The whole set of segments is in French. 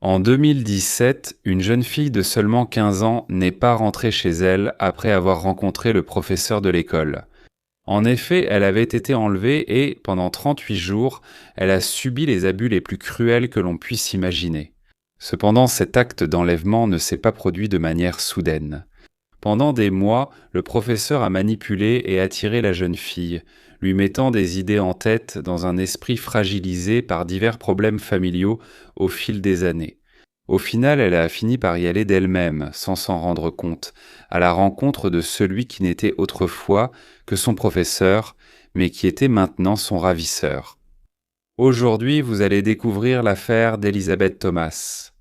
En 2017, une jeune fille de seulement 15 ans n'est pas rentrée chez elle après avoir rencontré le professeur de l'école. En effet, elle avait été enlevée et, pendant 38 jours, elle a subi les abus les plus cruels que l'on puisse imaginer. Cependant, cet acte d'enlèvement ne s'est pas produit de manière soudaine. Pendant des mois, le professeur a manipulé et attiré la jeune fille, lui mettant des idées en tête dans un esprit fragilisé par divers problèmes familiaux au fil des années. Au final, elle a fini par y aller d'elle-même, sans s'en rendre compte, à la rencontre de celui qui n'était autrefois que son professeur, mais qui était maintenant son ravisseur. Aujourd'hui, vous allez découvrir l'affaire d'Elizabeth Thomas.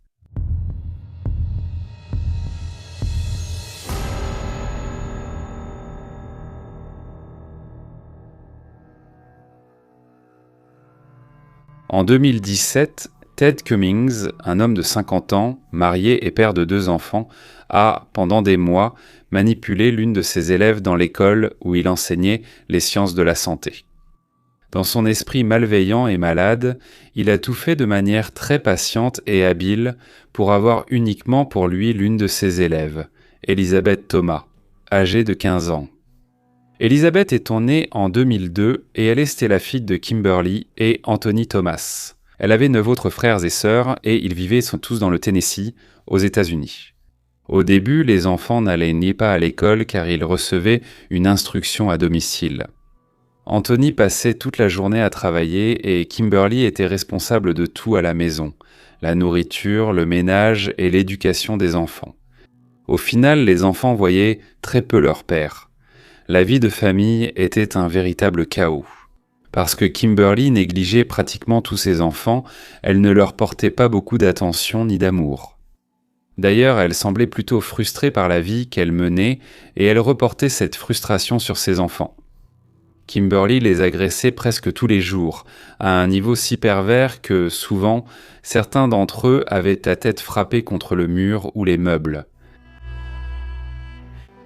En 2017, Ted Cummings, un homme de 50 ans, marié et père de 2 enfants, a, pendant des mois, manipulé l'une de ses élèves dans l'école où il enseignait les sciences de la santé. Dans son esprit malveillant et malade, il a tout fait de manière très patiente et habile pour avoir uniquement pour lui l'une de ses élèves, Elizabeth Thomas, âgée de 15 ans. Elizabeth est née en 2002 et elle était la fille de Kimberly et Anthony Thomas. Elle avait 9 autres frères et sœurs et ils vivaient tous dans le Tennessee, aux États-Unis. Au début, les enfants n'allaient ni pas à l'école car ils recevaient une instruction à domicile. Anthony passait toute la journée à travailler et Kimberly était responsable de tout à la maison, la nourriture, le ménage et l'éducation des enfants. Au final, les enfants voyaient très peu leur père. La vie de famille était un véritable chaos. Parce que Kimberly négligeait pratiquement tous ses enfants, elle ne leur portait pas beaucoup d'attention ni d'amour. D'ailleurs, elle semblait plutôt frustrée par la vie qu'elle menait et elle reportait cette frustration sur ses enfants. Kimberly les agressait presque tous les jours, à un niveau si pervers que, souvent, certains d'entre eux avaient la tête frappée contre le mur ou les meubles.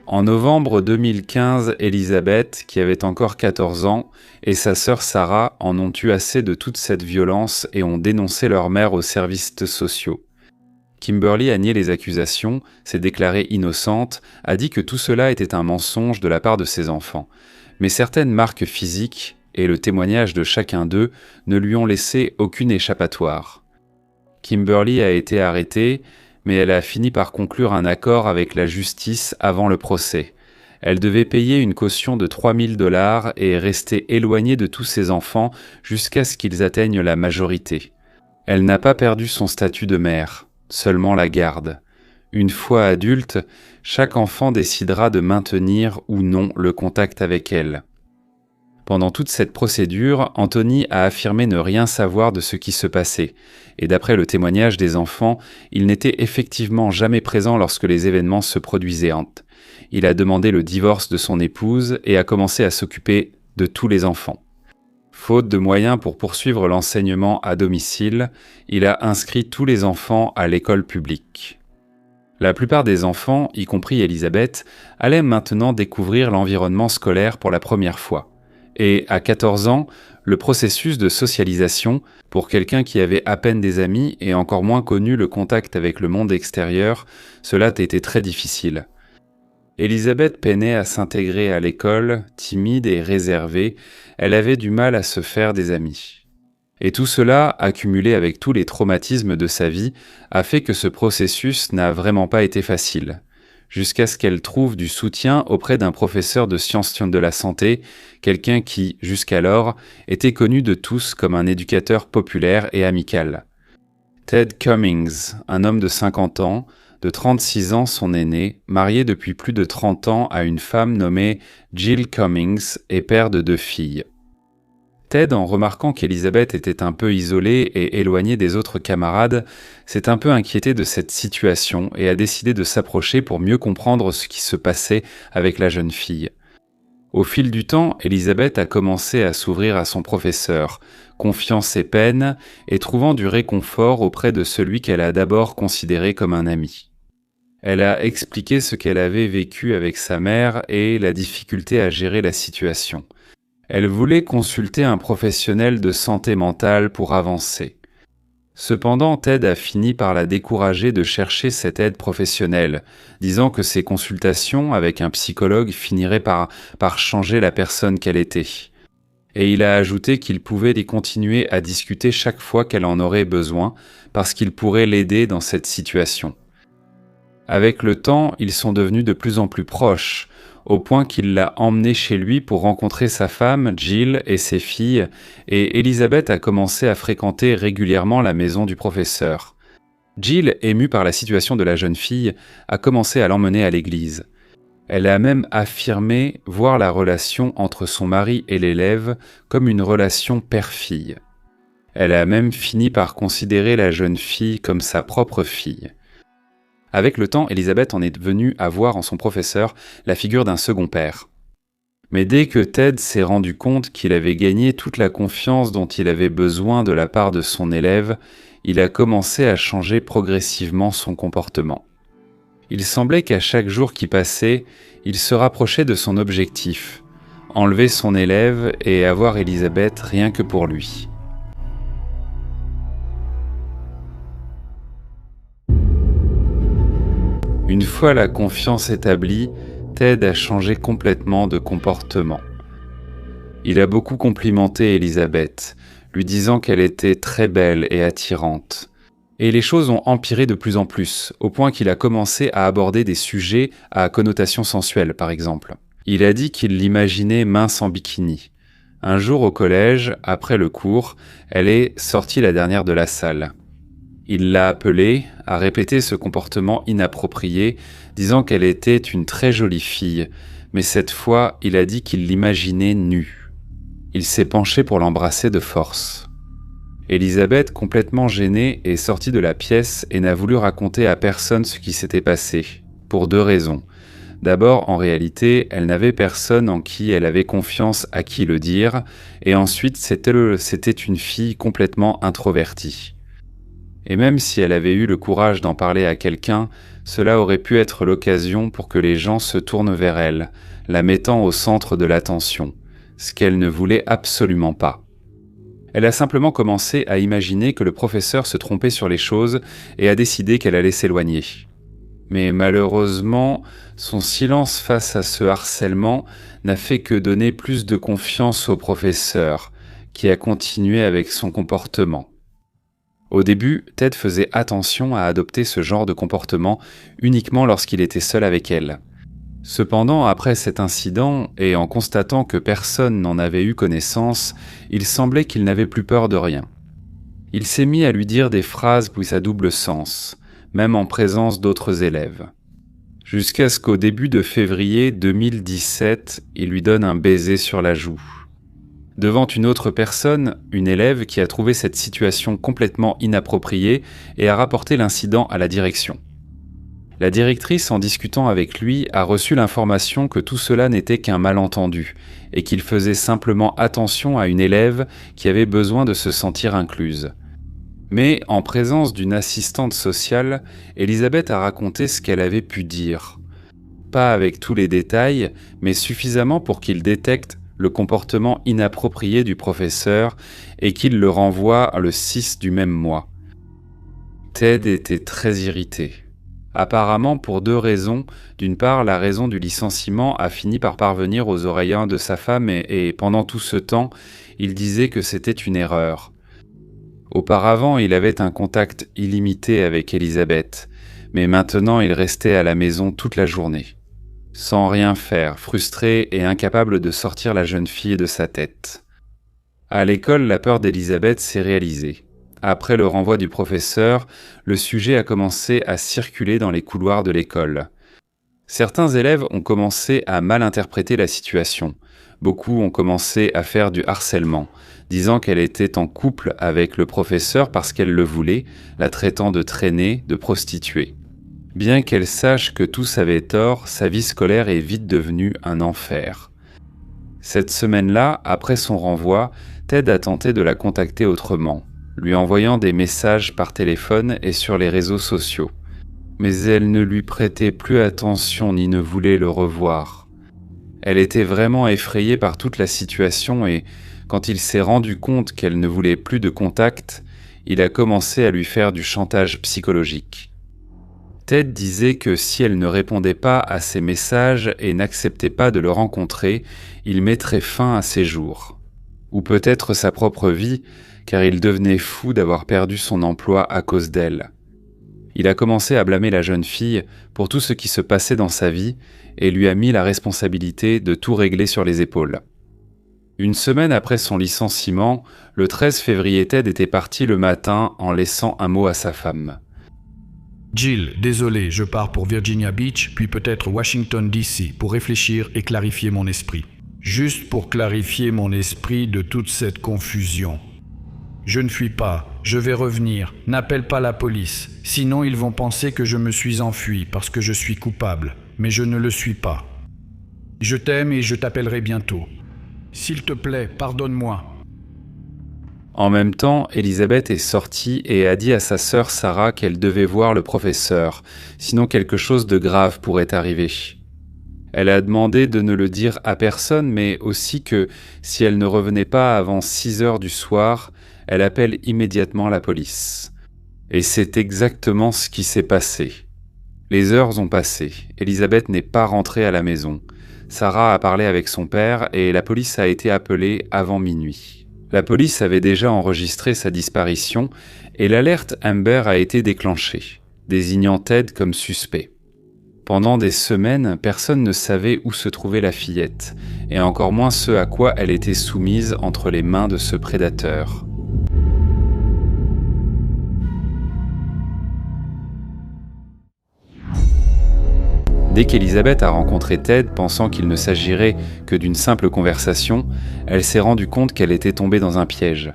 En novembre 2015, Elizabeth, qui avait encore 14 ans, et sa sœur Sarah en ont eu assez de toute cette violence et ont dénoncé leur mère aux services sociaux. Kimberly a nié les accusations, s'est déclarée innocente, a dit que tout cela était un mensonge de la part de ses enfants. Mais certaines marques physiques et le témoignage de chacun d'eux ne lui ont laissé aucune échappatoire. Kimberly a été arrêtée, mais elle a fini par conclure un accord avec la justice avant le procès. Elle devait payer une caution de $3 000 et rester éloignée de tous ses enfants jusqu'à ce qu'ils atteignent la majorité. Elle n'a pas perdu son statut de mère, seulement la garde. Une fois adulte, chaque enfant décidera de maintenir ou non le contact avec elle. Pendant toute cette procédure, Anthony a affirmé ne rien savoir de ce qui se passait, et d'après le témoignage des enfants, il n'était effectivement jamais présent lorsque les événements se produisaient. Il a demandé le divorce de son épouse et a commencé à s'occuper de tous les enfants. Faute de moyens pour poursuivre l'enseignement à domicile, il a inscrit tous les enfants à l'école publique. La plupart des enfants, y compris Elizabeth, allaient maintenant découvrir l'environnement scolaire pour la première fois. Et à 14 ans, le processus de socialisation, pour quelqu'un qui avait à peine des amis et encore moins connu le contact avec le monde extérieur, cela a été très difficile. Elizabeth peinait à s'intégrer à l'école, timide et réservée, elle avait du mal à se faire des amis. Et tout cela, accumulé avec tous les traumatismes de sa vie, a fait que ce processus n'a vraiment pas été facile, jusqu'à ce qu'elle trouve du soutien auprès d'un professeur de sciences de la santé, quelqu'un qui, jusqu'alors, était connu de tous comme un éducateur populaire et amical. Ted Cummings, un homme de 50 ans, de 36 ans son aîné, marié depuis plus de 30 ans à une femme nommée Jill Cummings et père de 2 filles. Ted, en remarquant qu'Elizabeth était un peu isolée et éloignée des autres camarades, s'est un peu inquiété de cette situation et a décidé de s'approcher pour mieux comprendre ce qui se passait avec la jeune fille. Au fil du temps, Elizabeth a commencé à s'ouvrir à son professeur, confiant ses peines et trouvant du réconfort auprès de celui qu'elle a d'abord considéré comme un ami. Elle a expliqué ce qu'elle avait vécu avec sa mère et la difficulté à gérer la situation. Elle voulait consulter un professionnel de santé mentale pour avancer. Cependant, Ted a fini par la décourager de chercher cette aide professionnelle, disant que ses consultations avec un psychologue finiraient par changer la personne qu'elle était. Et il a ajouté qu'il pouvait y continuer à discuter chaque fois qu'elle en aurait besoin, parce qu'il pourrait l'aider dans cette situation. Avec le temps, ils sont devenus de plus en plus proches, au point qu'il l'a emmenée chez lui pour rencontrer sa femme, Jill, et ses filles, et Elizabeth a commencé à fréquenter régulièrement la maison du professeur. Jill, émue par la situation de la jeune fille, a commencé à l'emmener à l'église. Elle a même affirmé voir la relation entre son mari et l'élève comme une relation père-fille. Elle a même fini par considérer la jeune fille comme sa propre fille. Avec le temps, Elizabeth en est venue à voir en son professeur la figure d'un second père. Mais dès que Ted s'est rendu compte qu'il avait gagné toute la confiance dont il avait besoin de la part de son élève, il a commencé à changer progressivement son comportement. Il semblait qu'à chaque jour qui passait, il se rapprochait de son objectif, enlever son élève et avoir Elizabeth rien que pour lui. Une fois la confiance établie, Ted a changé complètement de comportement. Il a beaucoup complimenté Elizabeth, lui disant qu'elle était très belle et attirante. Et les choses ont empiré de plus en plus, au point qu'il a commencé à aborder des sujets à connotation sensuelle, par exemple. Il a dit qu'il l'imaginait mince en bikini. Un jour au collège, après le cours, elle est sortie la dernière de la salle. Il l'a appelée, a répété ce comportement inapproprié, disant qu'elle était une très jolie fille, mais cette fois, il a dit qu'il l'imaginait nue. Il s'est penché pour l'embrasser de force. Elizabeth, complètement gênée, est sortie de la pièce et n'a voulu raconter à personne ce qui s'était passé, pour 2 raisons. D'abord, en réalité, elle n'avait personne en qui elle avait confiance à qui le dire, et ensuite, c'était une fille complètement introvertie. Et même si elle avait eu le courage d'en parler à quelqu'un, cela aurait pu être l'occasion pour que les gens se tournent vers elle, la mettant au centre de l'attention, ce qu'elle ne voulait absolument pas. Elle a simplement commencé à imaginer que le professeur se trompait sur les choses et a décidé qu'elle allait s'éloigner. Mais malheureusement, son silence face à ce harcèlement n'a fait que donner plus de confiance au professeur, qui a continué avec son comportement. Au début, Ted faisait attention à adopter ce genre de comportement uniquement lorsqu'il était seul avec elle. Cependant, après cet incident, et en constatant que personne n'en avait eu connaissance, il semblait qu'il n'avait plus peur de rien. Il s'est mis à lui dire des phrases à double sens, même en présence d'autres élèves. Jusqu'à ce qu'au début de février 2017, il lui donne un baiser sur la joue. Devant une autre personne, une élève qui a trouvé cette situation complètement inappropriée et a rapporté l'incident à la direction. La directrice, en discutant avec lui, a reçu l'information que tout cela n'était qu'un malentendu et qu'il faisait simplement attention à une élève qui avait besoin de se sentir incluse. Mais, en présence d'une assistante sociale, Elizabeth a raconté ce qu'elle avait pu dire. Pas avec tous les détails, mais suffisamment pour qu'il détecte le comportement inapproprié du professeur et qu'il le renvoie le 6 du même mois. Ted était très irrité. Apparemment pour 2 raisons. D'une part, la raison du licenciement a fini par parvenir aux oreilles de sa femme et pendant tout ce temps, il disait que c'était une erreur. Auparavant, il avait un contact illimité avec Elizabeth, mais maintenant il restait à la maison toute la journée, sans rien faire, frustré et incapable de sortir la jeune fille de sa tête. À l'école, la peur d'Elizabeth s'est réalisée. Après le renvoi du professeur, le sujet a commencé à circuler dans les couloirs de l'école. Certains élèves ont commencé à mal interpréter la situation. Beaucoup ont commencé à faire du harcèlement, disant qu'elle était en couple avec le professeur parce qu'elle le voulait, la traitant de traînée, de prostituée. Bien qu'elle sache que tous avaient tort, sa vie scolaire est vite devenue un enfer. Cette semaine-là, après son renvoi, Ted a tenté de la contacter autrement, lui envoyant des messages par téléphone et sur les réseaux sociaux. Mais elle ne lui prêtait plus attention ni ne voulait le revoir. Elle était vraiment effrayée par toute la situation et, quand il s'est rendu compte qu'elle ne voulait plus de contact, il a commencé à lui faire du chantage psychologique. Ted disait que si elle ne répondait pas à ses messages et n'acceptait pas de le rencontrer, il mettrait fin à ses jours. Ou peut-être sa propre vie, car il devenait fou d'avoir perdu son emploi à cause d'elle. Il a commencé à blâmer la jeune fille pour tout ce qui se passait dans sa vie et lui a mis la responsabilité de tout régler sur les épaules. Une semaine après son licenciement, le 13 février, Ted était parti le matin en laissant un mot à sa femme. « Jill, désolé, je pars pour Virginia Beach, puis peut-être Washington DC pour réfléchir et clarifier mon esprit. Juste pour clarifier mon esprit de toute cette confusion. Je ne fuis pas, je vais revenir, n'appelle pas la police, sinon ils vont penser que je me suis enfui parce que je suis coupable, mais je ne le suis pas. Je t'aime et je t'appellerai bientôt. S'il te plaît, pardonne-moi. » En même temps, Elizabeth est sortie et a dit à sa sœur Sarah qu'elle devait voir le professeur, sinon quelque chose de grave pourrait arriver. Elle a demandé de ne le dire à personne, mais aussi que, si elle ne revenait pas avant 6 heures du soir, elle appelle immédiatement la police. Et c'est exactement ce qui s'est passé. Les heures ont passé, Elizabeth n'est pas rentrée à la maison. Sarah a parlé avec son père et la police a été appelée avant minuit. La police avait déjà enregistré sa disparition et l'alerte Amber a été déclenchée, désignant Ted comme suspect. Pendant des semaines, personne ne savait où se trouvait la fillette, et encore moins ce à quoi elle était soumise entre les mains de ce prédateur. Dès qu'Elizabeth a rencontré Ted, pensant qu'il ne s'agirait que d'une simple conversation, elle s'est rendue compte qu'elle était tombée dans un piège.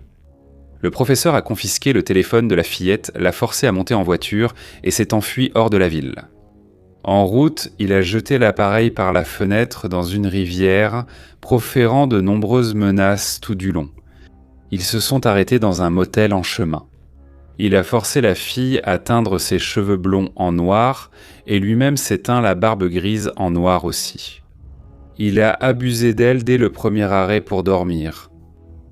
Le professeur a confisqué le téléphone de la fillette, l'a forcée à monter en voiture et s'est enfui hors de la ville. En route, il a jeté l'appareil par la fenêtre dans une rivière, proférant de nombreuses menaces tout du long. Ils se sont arrêtés dans un motel en chemin. Il a forcé la fille à teindre ses cheveux blonds en noir et lui-même s'est teint la barbe grise en noir aussi. Il a abusé d'elle dès le premier arrêt pour dormir.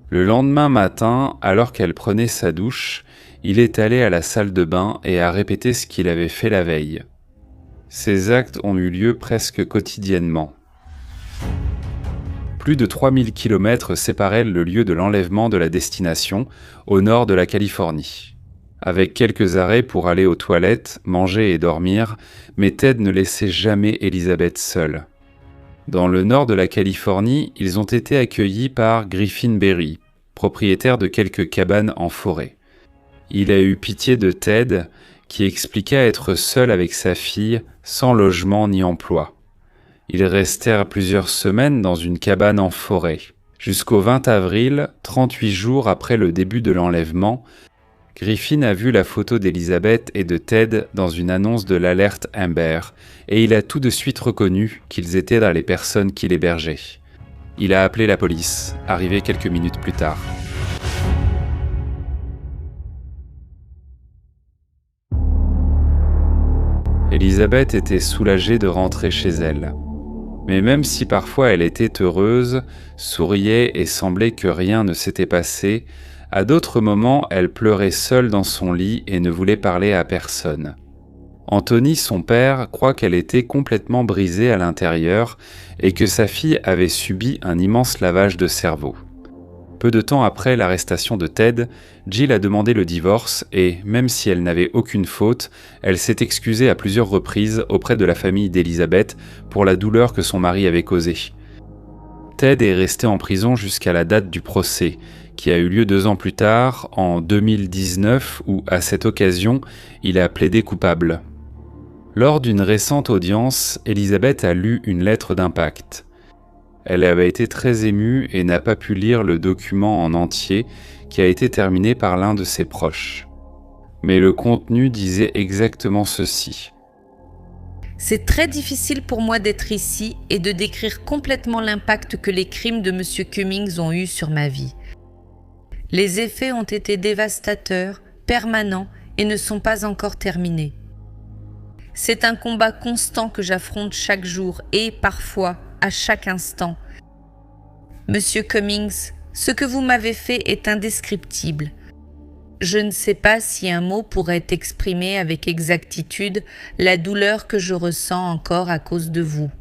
Le lendemain matin, alors qu'elle prenait sa douche, il est allé à la salle de bain et a répété ce qu'il avait fait la veille. Ces actes ont eu lieu presque quotidiennement. Plus de 3000 km séparaient le lieu de l'enlèvement de la destination, au nord de la Californie. Avec quelques arrêts pour aller aux toilettes, manger et dormir, mais Ted ne laissait jamais Elizabeth seule. Dans le nord de la Californie, ils ont été accueillis par Griffin Berry, propriétaire de quelques cabanes en forêt. Il a eu pitié de Ted, qui expliqua être seul avec sa fille, sans logement ni emploi. Ils restèrent plusieurs semaines dans une cabane en forêt. Jusqu'au 20 avril, 38 jours après le début de l'enlèvement, Griffin a vu la photo d'Elizabeth et de Ted dans une annonce de l'alerte Amber, et il a tout de suite reconnu qu'ils étaient dans les personnes qui l'hébergeaient. Il a appelé la police, arrivée quelques minutes plus tard. Elizabeth était soulagée de rentrer chez elle. Mais même si parfois elle était heureuse, souriait et semblait que rien ne s'était passé, à d'autres moments elle pleurait seule dans son lit et ne voulait parler à personne. Anthony, son père, croit qu'elle était complètement brisée à l'intérieur et que sa fille avait subi un immense lavage de cerveau. Peu de temps après l'arrestation de Ted, Jill a demandé le divorce et, même si elle n'avait aucune faute, elle s'est excusée à plusieurs reprises auprès de la famille d'Elizabeth pour la douleur que son mari avait causée. Ted est resté en prison jusqu'à la date du procès, qui a eu lieu 2 ans plus tard, en 2019, où, à cette occasion, il a plaidé coupable. Lors d'une récente audience, Elizabeth a lu une lettre d'impact. Elle avait été très émue et n'a pas pu lire le document en entier qui a été terminé par l'un de ses proches. Mais le contenu disait exactement ceci. C'est très difficile pour moi d'être ici et de décrire complètement l'impact que les crimes de M. Cummings ont eu sur ma vie. Les effets ont été dévastateurs, permanents et ne sont pas encore terminés. C'est un combat constant que j'affronte chaque jour et, parfois, à chaque instant. Monsieur Cummings, ce que vous m'avez fait est indescriptible. Je ne sais pas si un mot pourrait exprimer avec exactitude la douleur que je ressens encore à cause de vous.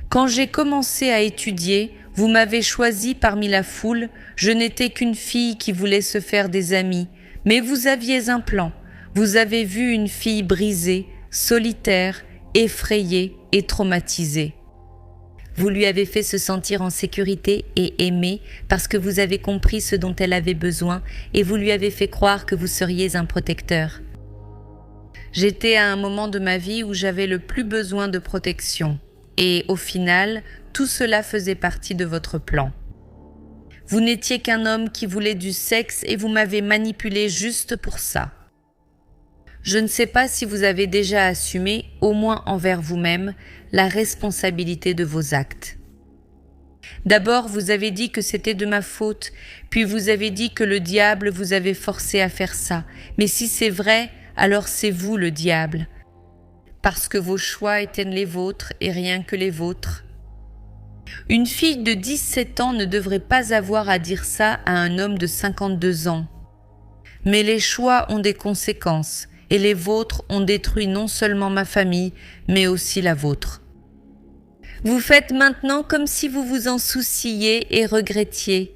Quand j'ai commencé à étudier, vous m'avez choisi parmi la foule, je n'étais qu'une fille qui voulait se faire des amis, mais vous aviez un plan. Vous avez vu une fille brisée, solitaire, effrayée et traumatisée. Vous lui avez fait se sentir en sécurité et aimée parce que vous avez compris ce dont elle avait besoin et vous lui avez fait croire que vous seriez un protecteur. J'étais à un moment de ma vie où j'avais le plus besoin de protection et au final, tout cela faisait partie de votre plan. Vous n'étiez qu'un homme qui voulait du sexe et vous m'avez manipulé juste pour ça. Je ne sais pas si vous avez déjà assumé, au moins envers vous-même, la responsabilité de vos actes. D'abord, vous avez dit que c'était de ma faute, puis vous avez dit que le diable vous avait forcé à faire ça. Mais si c'est vrai, alors c'est vous le diable, parce que vos choix étaient les vôtres et rien que les vôtres. Une fille de 17 ans ne devrait pas avoir à dire ça à un homme de 52 ans. Mais les choix ont des conséquences. Et les vôtres ont détruit non seulement ma famille, mais aussi la vôtre. Vous faites maintenant comme si vous vous en souciiez et regrettiez.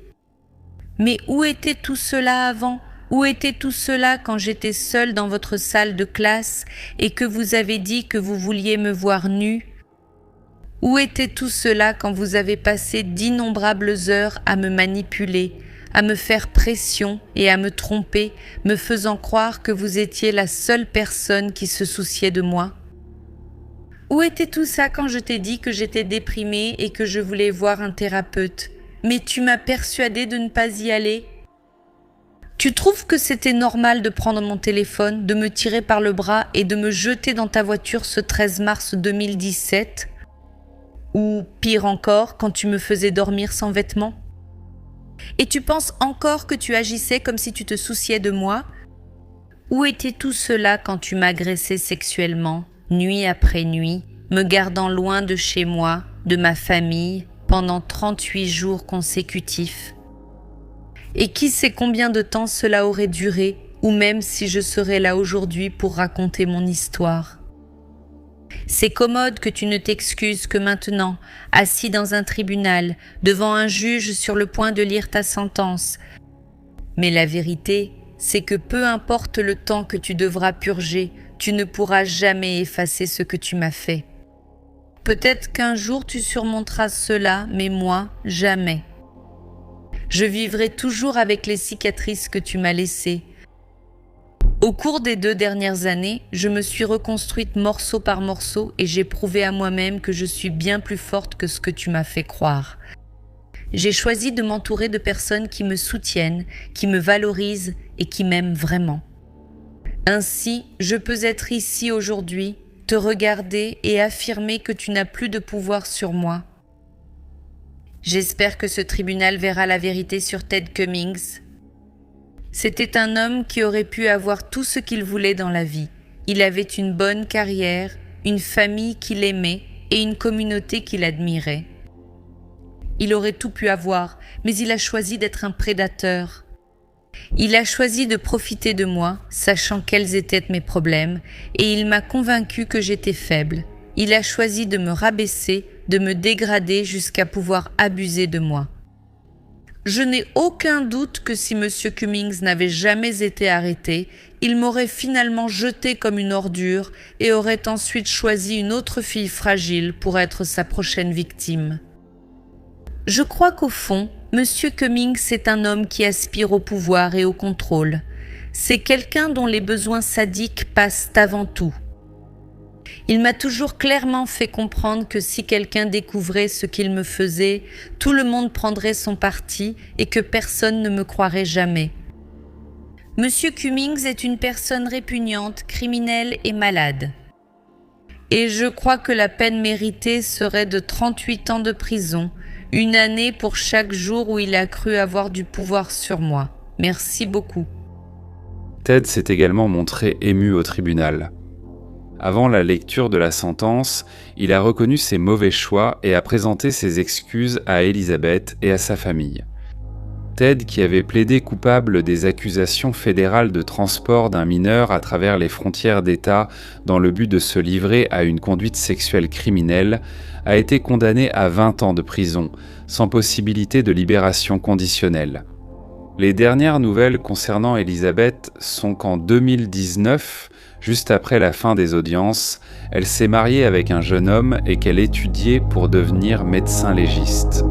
Mais où était tout cela avant ? Où était tout cela quand j'étais seule dans votre salle de classe et que vous avez dit que vous vouliez me voir nue ? Où était tout cela quand vous avez passé d'innombrables heures à me manipuler, à me faire pression et à me tromper, me faisant croire que vous étiez la seule personne qui se souciait de moi? Où était tout ça quand je t'ai dit que j'étais déprimée et que je voulais voir un thérapeute? Mais tu m'as persuadée de ne pas y aller. Tu trouves que c'était normal de prendre mon téléphone, de me tirer par le bras et de me jeter dans ta voiture ce 13 mars 2017? Ou pire encore, quand tu me faisais dormir sans vêtements? Et tu penses encore que tu agissais comme si tu te souciais de moi? Où était tout cela quand tu m'agressais sexuellement, nuit après nuit, me gardant loin de chez moi, de ma famille, pendant 38 jours consécutifs? Et qui sait combien de temps cela aurait duré, ou même si je serais là aujourd'hui pour raconter mon histoire? C'est commode que tu ne t'excuses que maintenant, assis dans un tribunal, devant un juge sur le point de lire ta sentence. Mais la vérité, c'est que peu importe le temps que tu devras purger, tu ne pourras jamais effacer ce que tu m'as fait. Peut-être qu'un jour tu surmonteras cela, mais moi, jamais. Je vivrai toujours avec les cicatrices que tu m'as laissées. Au cours des 2 dernières années, je me suis reconstruite morceau par morceau et j'ai prouvé à moi-même que je suis bien plus forte que ce que tu m'as fait croire. J'ai choisi de m'entourer de personnes qui me soutiennent, qui me valorisent et qui m'aiment vraiment. Ainsi, je peux être ici aujourd'hui, te regarder et affirmer que tu n'as plus de pouvoir sur moi. J'espère que ce tribunal verra la vérité sur Ted Cummings. C'était un homme qui aurait pu avoir tout ce qu'il voulait dans la vie. Il avait une bonne carrière, une famille qu'il aimait et une communauté qu'il admirait. Il aurait tout pu avoir, mais il a choisi d'être un prédateur. Il a choisi de profiter de moi, sachant quels étaient mes problèmes, et il m'a convaincu que j'étais faible. Il a choisi de me rabaisser, de me dégrader jusqu'à pouvoir abuser de moi. Je n'ai aucun doute que si M. Cummings n'avait jamais été arrêté, il m'aurait finalement jeté comme une ordure et aurait ensuite choisi une autre fille fragile pour être sa prochaine victime. Je crois qu'au fond, M. Cummings est un homme qui aspire au pouvoir et au contrôle. C'est quelqu'un dont les besoins sadiques passent avant tout. Il m'a toujours clairement fait comprendre que si quelqu'un découvrait ce qu'il me faisait, tout le monde prendrait son parti et que personne ne me croirait jamais. Monsieur Cummings est une personne répugnante, criminelle et malade. Et je crois que la peine méritée serait de 38 ans de prison, 1 année pour chaque jour où il a cru avoir du pouvoir sur moi. Merci beaucoup. Ted s'est également montré ému au tribunal. Avant la lecture de la sentence, il a reconnu ses mauvais choix et a présenté ses excuses à Elizabeth et à sa famille. Ted, qui avait plaidé coupable des accusations fédérales de transport d'un mineur à travers les frontières d'État dans le but de se livrer à une conduite sexuelle criminelle, a été condamné à 20 ans de prison, sans possibilité de libération conditionnelle. Les dernières nouvelles concernant Elizabeth sont qu'en 2019, juste après la fin des audiences, elle s'est mariée avec un jeune homme et qu'elle étudiait pour devenir médecin légiste.